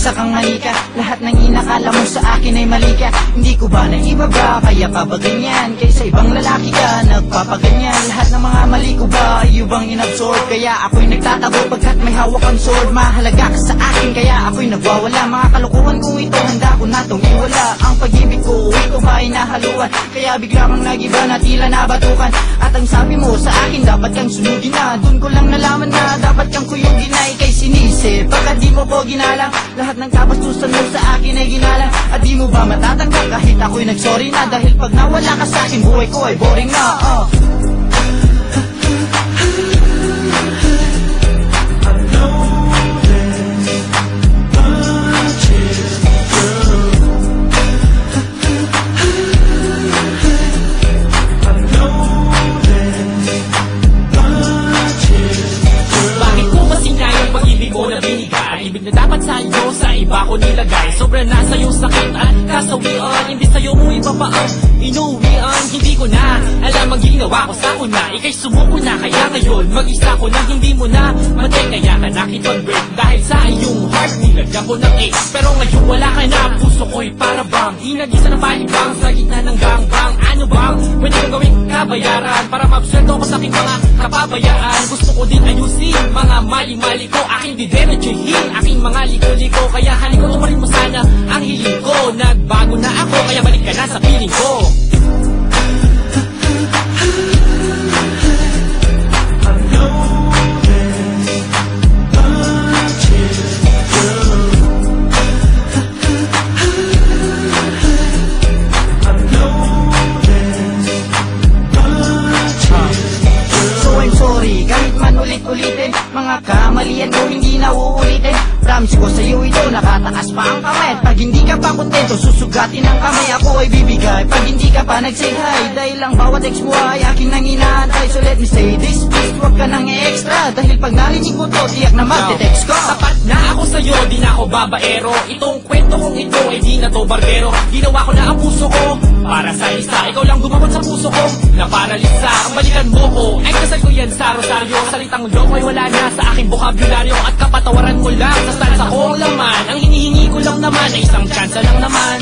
isa kang manika. Lahat ng inakala mo sa akin ay mali ka. Hindi ko ba naibaba, kaya pa ba ganyan? Kaysa ibang lalaki ka, nagpapaganyan. Lahat ng mga mali ko ba, ibang inabsorb. Kaya ako'y nagtatago pagkat may hawak ang sword. Mahalaga ka sa akin, kaya ako'y nagwawala. Mga kalukuhan kong ito, handa ko na tong iwala. Ang pag-ibig ko, ito ba ay nahaluan? Kaya bigla kang nagiba na tila nabatukan. At ang sabi mo sa akin, dapat kang sunugin na. Doon ko lang nalaman na dapat kang kuyugin na. Ika'y sinisi, pagkat di mo ko ginalang. Lahat ng kabastusan mo sa akin ay ginalang. At di mo ba matatanggap kahit ako'y nagsorry na? Dahil pag nawala ka sa akin, buhay ko ay boring na. Ibig na dapat sa'yo, sa iba ko nilagay. Sobra na sa'yo sakit at kasawian. Hindi sa'yo mo ipapaang inuwian. Hindi ko na alam ang ginawa ko sa una. Ika'y sumuko na, kaya ngayon mag-isa ko na. Hindi mo na matay, kaya ka nakipag-break. Dahil sa iyong heart, nilagyan ko ng ache. Pero ngayon wala ka na, puso ko'y para bang hinagisa ng palibang sa gitna ng gangbang. Ano bang pwede kong gawing kabayaran para ma-absorto ko sa aking mga kapabayaan? Gusto ko din ayusin mga mali-mali ko. Aking didiretsuhin aking mga liko-liko. Kaya halika tumarin mo sana ang hiling ko. Nagbago na ako, kaya balik ka na sa piling ko. Ulit-ulitin, mga kamalian ko hindi na uulitin. Promise ko sa'yo ito, nakataas pa ang kamay. Pag hindi ka pa kontento, susugatin ang kamay. Ako ay bibigay, pag hindi ka pa nag-say hi. Dahil lang bawat ex mo ay aking nang inaantay. So let me say this, please, huwag ka nang extra. Dahil pag narinig ko to, tiyak na magte-text ko. Tapat na ako sa'yo, di na ako babaero. Itong kwento kong ito, ay di na to barbero. Ginawa ko na ang puso ko para sa isa. Ikaw lang gumamot sa puso ko na paralisa. Ang balikan mo ko, ay kasal ko yan sa rosaryo. Salitang loko ay wala na sa aking bokabularyo. At kapatawaran mo lang sa stanza ko ang laman. Ang hinihingi ko lang naman ay isang chance lang naman.